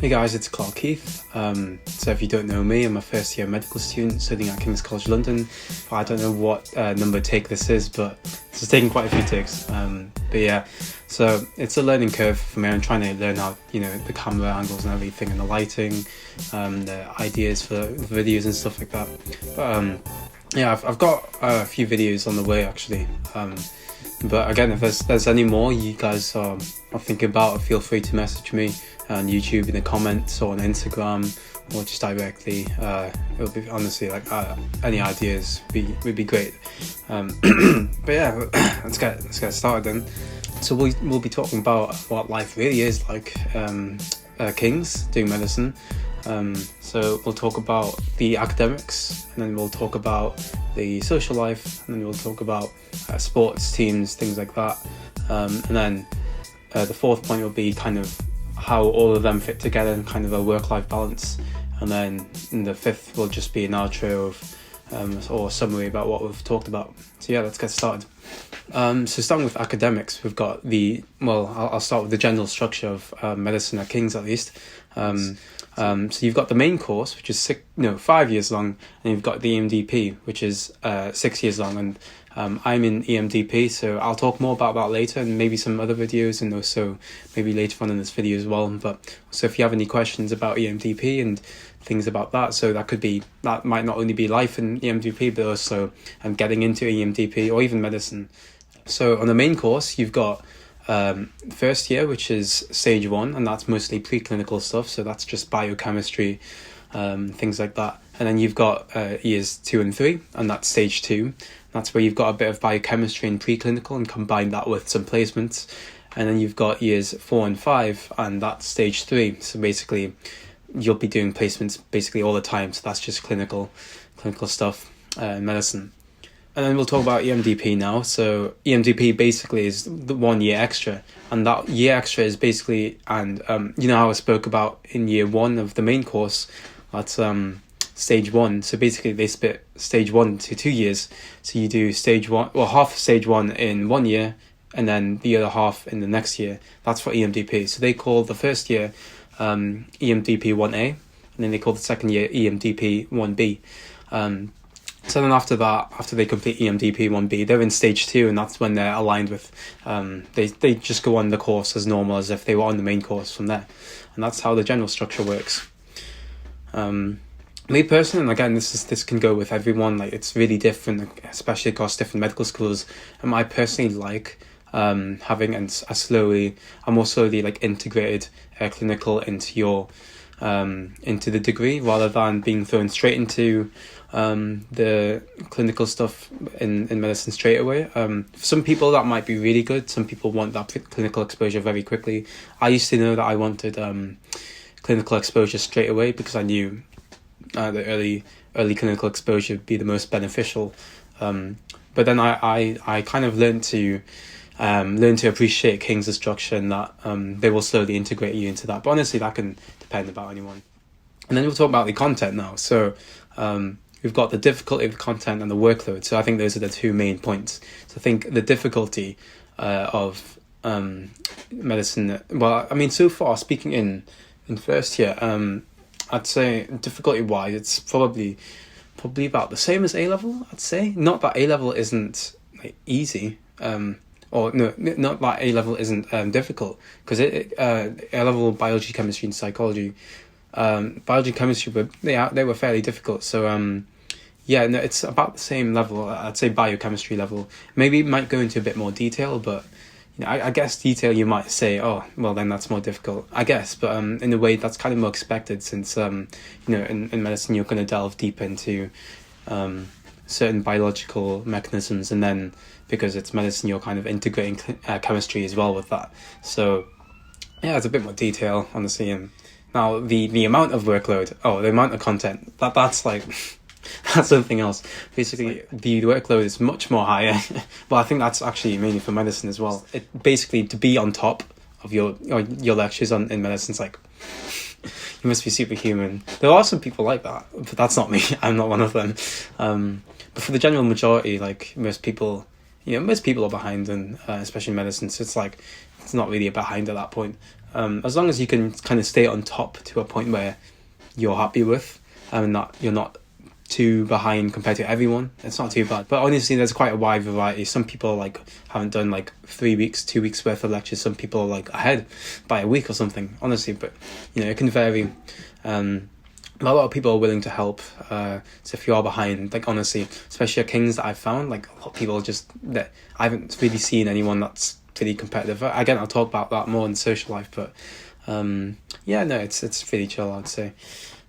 Hey guys, it's Clark Keith. So if you don't know me, I'm a first year medical student studying at King's College London. I don't know what number take this is, but this is taking quite a few takes. But yeah, so it's a learning curve for me. I'm trying to learn how, the camera angles and everything and the lighting, the ideas for videos and stuff like that. But yeah, I've got a few videos on the way actually. But again, if there's any more you guys are thinking about, feel free to message me on YouTube in the comments or on Instagram, or just directly. It'll be honestly like any ideas would be great. But yeah, let's get started then. So we'll be talking about what life really is like, Kings doing medicine. So we'll talk about the academics, and then we'll talk about the social life, and then we'll talk about sports teams, things like that. And then the fourth point will be kind of how all of them fit together and kind of a work-life balance. And then in the fifth will just be an outro of or summary about what we've talked about. So yeah, let's get started. So starting with academics, we've got I'll start with the general structure of medicine at King's at least. So you've got the main course, which is 5 years long, and you've got the EMDP, which is 6 years long. And I'm in EMDP, so I'll talk more about that later, and maybe some other videos, and also maybe later on in this video as well. But so if you have any questions about EMDP and things about that, so that might not only be life in EMDP, but also getting into EMDP or even medicine. So on the main course, you've got first year, which is stage 1, and that's mostly preclinical stuff, so that's just biochemistry, things like that. And then you've got years 2 and 3, and that's stage 2. That's where you've got a bit of biochemistry and preclinical and combine that with some placements. And then you've got years 4 and 5, and that's stage 3. So basically you'll be doing placements basically all the time, so that's just clinical stuff in medicine. And then we'll talk about EMDP now. So EMDP basically is the 1 year extra, and that year extra is basically, and how I spoke about in year 1 of the main course, that's stage 1. So basically they split stage 1 to 2 years. So you do stage 1, half of stage 1 in 1 year, and then the other half in the next year. That's for EMDP. So they call the first year EMDP 1A, and then they call the second year EMDP 1B. So then after that, after they complete EMDP 1B, they're in stage 2, and that's when they're aligned with, they just go on the course as normal as if they were on the main course from there. And that's how the general structure works. Me personally, and again, this can go with everyone, like it's really different, especially across different medical schools. And I personally like having a more slowly like integrated clinical into your into the degree, rather than being thrown straight into the clinical stuff in medicine straight away. For some people that might be really good. Some people want that clinical exposure very quickly. I used to know that I wanted clinical exposure straight away, because I knew the early clinical exposure would be the most beneficial. But then I kind of learned to appreciate King's structure, and that they will slowly integrate you into that. But honestly, that can depend about anyone. And then we'll talk about the content now. So we've got the difficulty of the content and the workload. So I think those are the two main points. So I think the difficulty of medicine, well, I mean, so far, speaking in first year, I'd say difficulty-wise, it's probably about the same as A-level, I'd say. Not that A-level isn't like easy, or no, not that A-level isn't difficult, because A-level biology, chemistry, and psychology, biology, chemistry, but they were fairly difficult. So it's about the same level. I'd say biochemistry level. Maybe it might go into a bit more detail, but I guess detail you might say, oh, well then that's more difficult, I guess. But in a way that's kind of more expected, since in medicine you're going to delve deep into certain biological mechanisms, and then because it's medicine you're kind of integrating chemistry as well with that. So yeah, it's a bit more detail, honestly. And now the amount of workload, the amount of content, that's like that's something else. Basically, the workload is much more higher, but I think that's actually mainly for medicine as well. It basically, to be on top of your lectures in medicine, it's like you must be superhuman. There are some people like that, but that's not me. I'm not one of them. But for the general majority, like most people most people are behind, and especially in medicine. So it's not really behind at that point. As long as you can kind of stay on top to a point where you're happy with, and you're not too behind compared to everyone, it's not too bad. But honestly, there's quite a wide variety. Some people haven't done 3 weeks, 2 weeks worth of lectures. Some people are ahead by a week or something, honestly. But it can vary. But a lot of people are willing to help. So if you are behind, honestly, especially at King's, that I've found, a lot of people that I haven't really seen anyone that's pretty competitive. Again, I'll talk about that more in social life, but it's pretty chill, I'd say.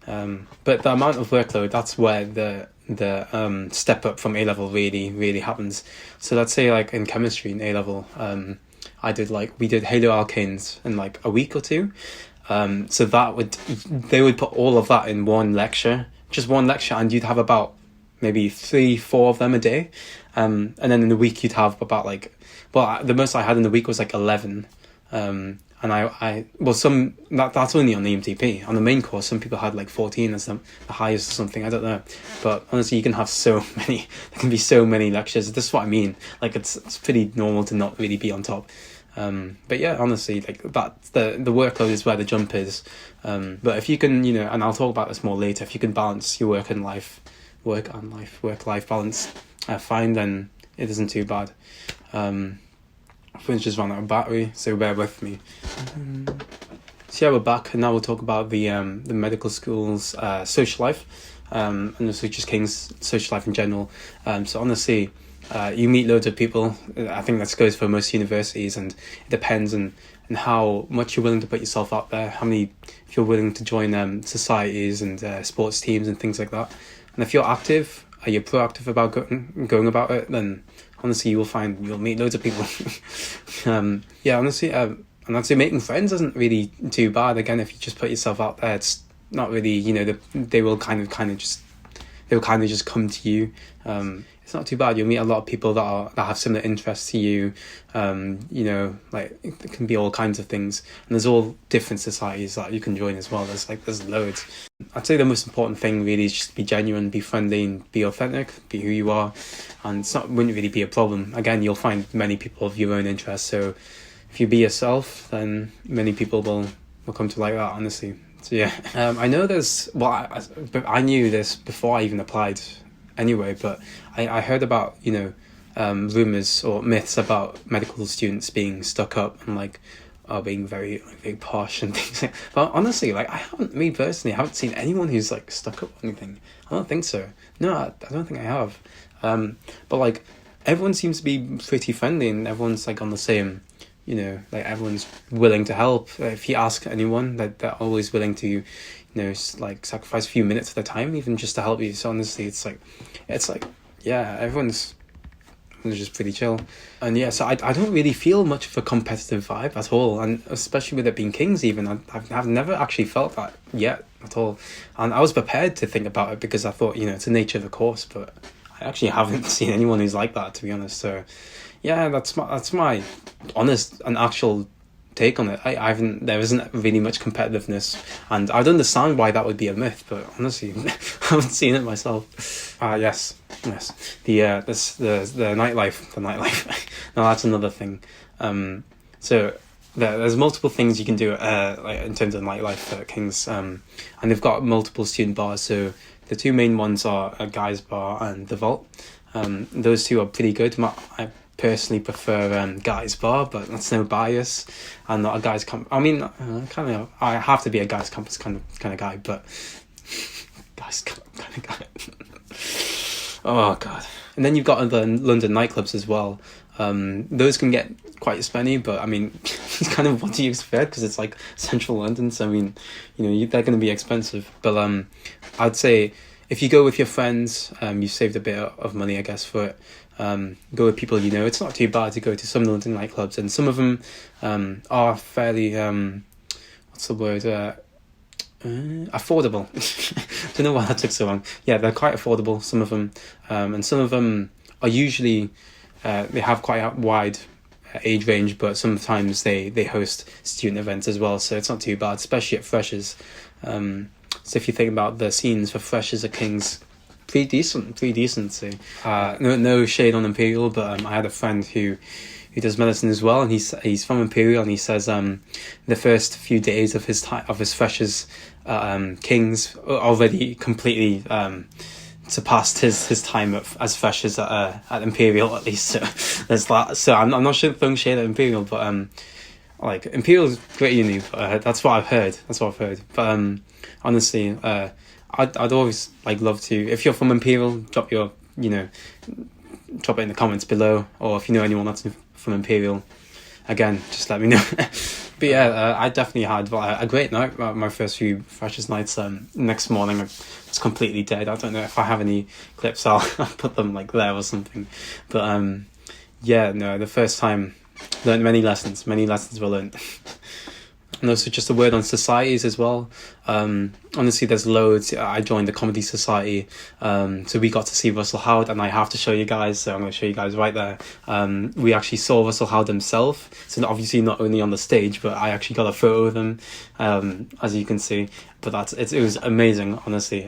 But the amount of workload, that's where the step up from A-level really, really happens. So let's say in chemistry in A-level, we did haloalkanes in a week or two. So they would put all of that in one lecture, just one lecture, and you'd have about maybe 3-4 of them a day. And then in the week you'd have about the most I had in the week was 11. And that's only on the EMDP. On the main course, some people had 14 as the highest or something, I don't know. But honestly, you can have so many, there can be so many lectures. This is what I mean. It's pretty normal to not really be on top. But yeah, honestly, that's the workload is where the jump is. But if you can, and I'll talk about this more later, if you can balance your work-life balance, fine, then it isn't too bad. Phone's just run out of battery, so bear with me. So yeah, we're back, and now we'll talk about the medical school's social life, and also just King's social life in general. So honestly, you meet loads of people. I think that goes for most universities, and it depends on how much you're willing to put yourself out there, if you're willing to join societies and sports teams and things like that. And if you're active, you're proactive about going about it, then honestly you'll meet loads of people. Honestly, and I'd say making friends isn't really too bad. Again, if you just put yourself out there, it's not really, they will kind of just come to you. It's not too bad. You'll meet a lot of people that have similar interests to you. It can be all kinds of things, and there's all different societies that you can join as well. There's loads. I'd say the most important thing really is just be genuine, be friendly, and be authentic, be who you are, and wouldn't really be a problem. Again, you'll find many people of your own interest, so if you be yourself, then many people will come to like that, honestly. So yeah, I know I knew this before I even applied anyway, but I heard about rumours or myths about medical students being stuck up and being very posh and things. But honestly, I haven't seen anyone who's stuck up or anything. I don't think so. No, I don't think I have. But everyone seems to be pretty friendly, and everyone's on the same. Everyone's willing to help. If you ask anyone, they're always willing to, sacrifice a few minutes of their time, even just to help you. So honestly, everyone's just pretty chill. And yeah, so I don't really feel much of a competitive vibe at all, and especially with it being King's, even I've never actually felt that yet at all. And I was prepared to think about it because I thought, it's the nature of the course, but I actually haven't seen anyone who's like that, to be honest. So yeah, that's my honest and actual take on it. There isn't really much competitiveness, and I'd understand why that would be a myth, but honestly, I haven't seen it myself. Yes, the nightlife. No, that's another thing. So there's multiple things you can do in terms of nightlife at King's, and they've got multiple student bars. So the two main ones are a guys bar and the Vault. Those two are pretty good. I personally prefer guys bar, but that's no bias. I'm not a guys I have to be a guys campus kind of guy, but guys kind of guy. Oh god. And then you've got the London nightclubs as well. Those can get quite spenny, but it's kind of what do you expect, because it's central London, so they're going to be expensive. But I'd say if you go with your friends, you've saved a bit of money, I guess, for it. Go with people it's not too bad to go to some London nightclubs, and some of them are fairly what's the word, affordable. Don't know why that took so long. Yeah, they're quite affordable, some of them, and some of them are usually they have quite a wide age range, but sometimes they host student events as well, so it's not too bad, especially at freshers. So if you think about the scenes for freshers at King's, pretty decent. So, no shade on Imperial, but I had a friend who does medicine as well, and he's from Imperial, and he says the first few days of his freshers King's already completely surpassed his time as freshers at Imperial, at least. So there's that. So I'm not sure throwing shade at Imperial, but like Imperial's great uni, but that's what I've heard. But honestly, I'd always like love to, if you're from Imperial, drop it in the comments below, or if you know anyone that's from Imperial, again, just let me know. But yeah, I definitely had a great night. My first few freshers nights. Next morning, I was completely dead. I don't know if I have any clips. I'll put them like there or something. But yeah, no, the first time, learned many lessons. Many lessons were learned. And also just a word on societies as well. Honestly, there's loads. I joined the Comedy Society, so we got to see Russell Howard, and I have to show you guys, so I'm going to show you guys right there. We actually saw Russell Howard himself, so obviously not only on the stage, but I actually got a photo of him, as you can see. But it was amazing, honestly.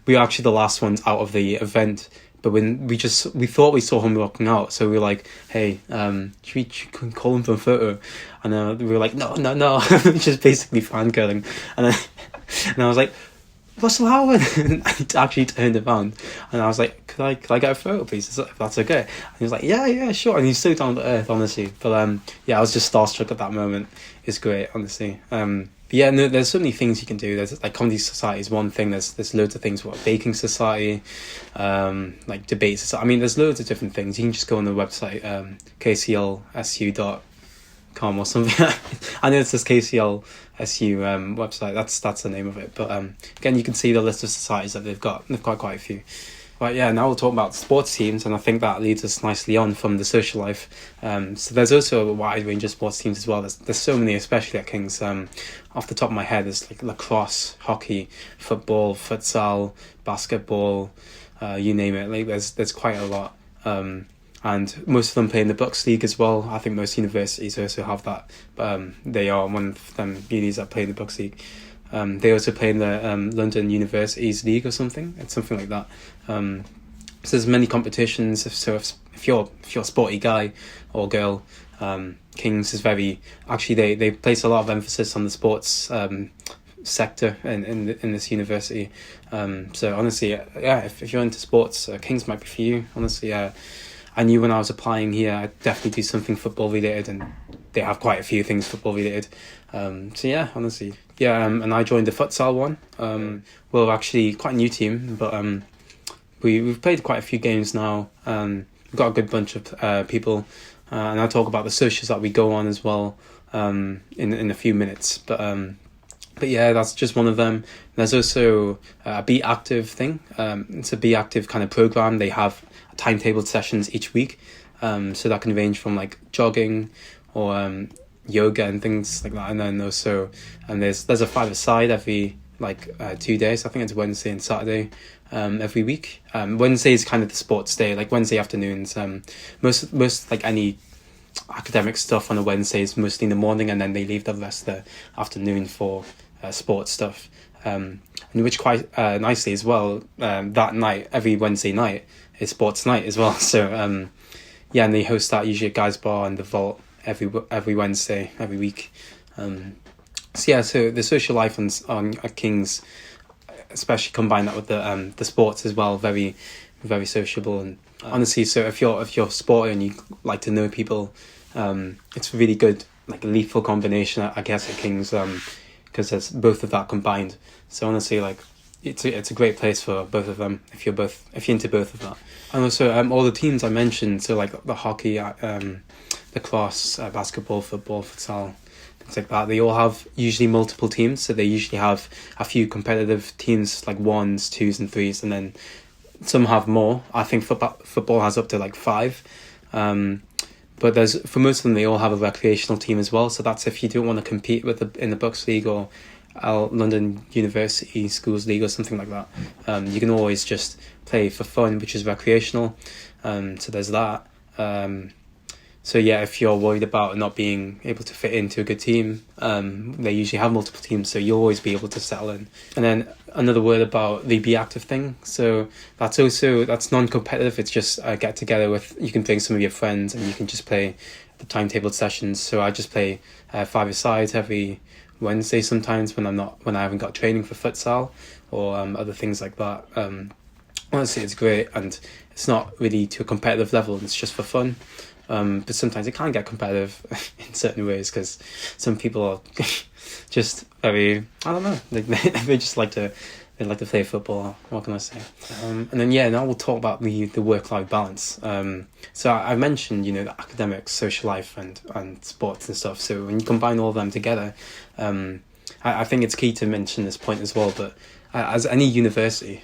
We were actually the last ones out of the event, but when we thought we saw him walking out, so we were like, hey, should we call him for a photo? And we were like, no, just basically fangirling. And I was like, Russell Howard. And I actually turned around, and I was like, could I get a photo, please, if that's okay? And he was like, yeah, sure. And he's so down to earth, honestly. But yeah, I was just starstruck at that moment. It's great, honestly. But yeah, no, there's so many things you can do. There's like Comedy Society is one thing. There's loads of things. Baking Society, like debates. I mean, there's loads of different things. You can just go on the website, kclsu.com or something. I know it's this KCLSU website. That's the name of it. But again, you can see the list of societies that they've got. They've got quite a few. But yeah, now we'll talk about sports teams, and I think that leads us nicely on from the social life. So there's also a wide range of sports teams as well. There's so many, especially at King's. Off the top of my head, there's like lacrosse, hockey, football, futsal, basketball, you name it. Like there's quite a lot. And most of them play in the Bucks League as well. I think most universities also have that. But they are one of them unis that play in the Bucks League. They also play in the London Universities League or something. It's something like that. So there's many competitions. If you're a sporty guy or girl, King's is they place a lot of emphasis on the sports sector in this university. So honestly, yeah, if you're into sports, King's might be for you. Honestly, I knew when I was applying here, I'd definitely do something football related, and they have quite a few things football related. So yeah, honestly. Yeah, and I joined the futsal one. We're actually quite a new team, but we've played quite a few games now. We've got a good bunch of people, and I'll talk about the socials that we go on as well in a few minutes. But yeah, that's just one of them. There's also a Be Active thing. It's a Be Active kind of program. They have timetabled sessions each week, so that can range from like jogging or yoga and things like that. And then also there's a 5-a-side every 2 days. I think it's Wednesday and Saturday every week. Wednesday is kind of the sports day, like Wednesday afternoons. Most like any academic stuff on a Wednesday is mostly in the morning, and then they leave the rest of the afternoon for sports stuff, and which quite nicely as well, that night, every Wednesday night, is sports night as well. So yeah, and they host that usually at Guy's Bar and the Vault every Wednesday every week. So yeah, so the social life on at King's, especially combine that with the sports as well, very very sociable. And honestly, so if you're sporty and you like to know people, it's a really good, like, lethal combination, I guess, at King's, because there's both of that combined. So honestly, like, it's a great place for both of them if you're into both of that. And also all the teams I mentioned, so like the hockey, lacrosse, basketball, football, futsal, things like that, they all have usually multiple teams. So they usually have a few competitive teams, like 1s, 2s and 3s, and then some have more. I think football has up to like 5. But for most of them, they all have a recreational team as well. So that's if you don't want to compete in the Bucks League or London University Schools League or something like that. You can always just play for fun, which is recreational. So there's that. So yeah, if you're worried about not being able to fit into a good team, they usually have multiple teams, so you'll always be able to settle in. And then another word about the be active thing. So that's non-competitive. It's just a get together with, you can bring some of your friends and you can just play the timetabled sessions. So I just play 5-a-side every Wednesday sometimes when I haven't got training for futsal or other things like that. Honestly, it's great, and it's not really to a competitive level. It's just for fun. But sometimes it can get competitive in certain ways because some people are just very, I don't know, they just like to play football. What can I say? And then now we'll talk about the work-life balance. So I mentioned, the academics, social life, and sports and stuff. So when you combine all of them together, I think it's key to mention this point as well. But as any university,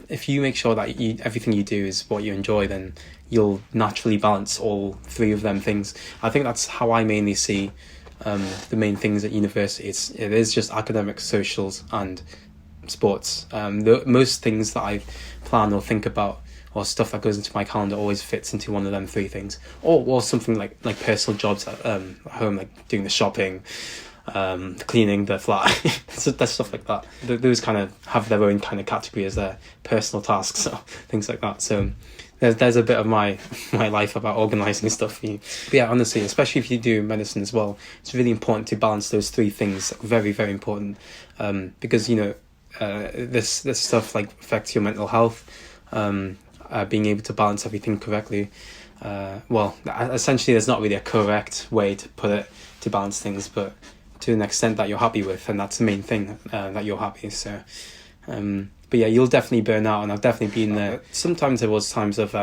if you make sure that everything you do is what you enjoy, then you'll naturally balance all three of them things. I think that's how I mainly see the main things at university. It is just academics, socials, and sports. Most things that I plan or think about or stuff that goes into my calendar always fits into one of them three things, or something like personal jobs at home, like doing the shopping, cleaning the flat. That's stuff like that. Those kind of have their own kind of category as their personal tasks or things like that. So there's a bit of my life about organising stuff for you. But yeah, honestly, especially if you do medicine as well, it's really important to balance those three things. Very, very important, because this stuff like affects your mental health. Being able to balance everything correctly. Essentially, there's not really a correct way to put it to balance things, but to an extent that you're happy with, and that's the main thing, that you're happy. So, but yeah, you'll definitely burn out, and I've definitely been there. Sometimes there was times of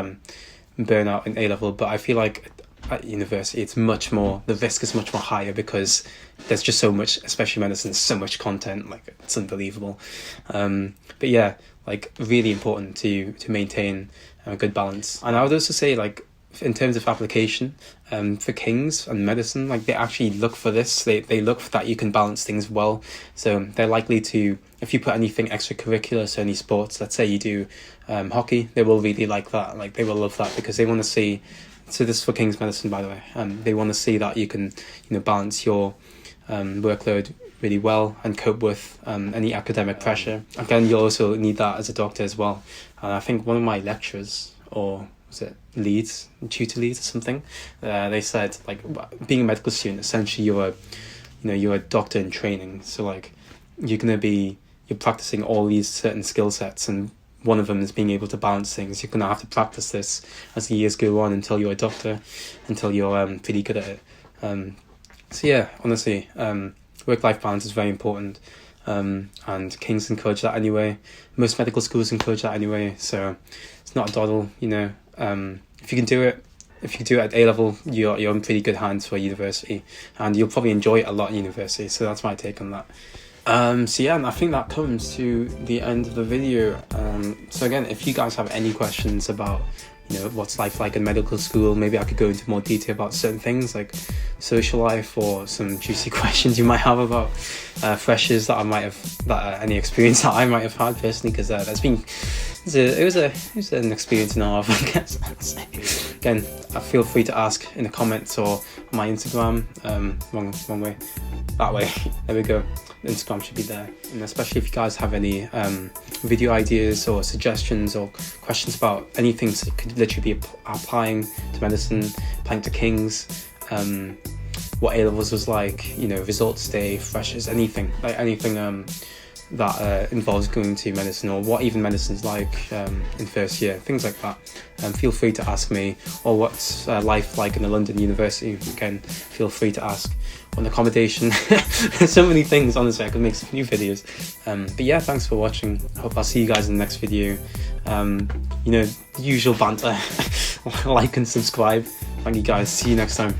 burnout in A-level, but I feel like at university the risk is much more higher because there's just so much, especially medicine, so much content, like it's unbelievable. But yeah, like really important to maintain a good balance. And I would also say, like, in terms of application, for Kings and medicine, like they actually look for this. They look for that you can balance things well. So they're likely to, if you put anything extracurricular, so any sports, let's say you do hockey, they will really like that. Like they will love that because they want to see. So this is for King's medicine, by the way. They want to see that you can, balance your workload really well and cope with any academic pressure. Again, you'll also need that as a doctor as well. And I think one of my lecturers, or was it tutor leads or something, they said, like, being a medical student, essentially you're a doctor in training. So like you're practicing all these certain skill sets, and one of them is being able to balance things. You're going to have to practice this as the years go on until you're a doctor, until you're pretty good at it. So yeah, honestly, work-life balance is very important, and King's encourage that anyway. Most medical schools encourage that anyway, so it's not a doddle, If you can do it, at A-level, you're in pretty good hands for university, and you'll probably enjoy it a lot at university. So that's my take on that. So yeah, and I think that comes to the end of the video. So again, if you guys have any questions about what's life like in medical school, maybe I could go into more detail about certain things like social life, or some juicy questions you might have about freshers that any experience that I might have had personally, because it was an experience and a half, I guess. Again, feel free to ask in the comments or on my Instagram. Wrong way. That way. There we go. Instagram should be there. And especially if you guys have any video ideas or suggestions or questions about anything that could literally be applying to medicine, applying to King's, what A-levels was like, results day, freshers, anything that involves going to medicine, or what even medicine's like in first year, things like that. Feel free to ask me, or what's life like in a London university. Again, feel free to ask. On accommodation, so many things. Honestly, I could make some new videos. But yeah, thanks for watching. Hope I'll see you guys in the next video. The usual banter. Like and subscribe. Thank you guys. See you next time.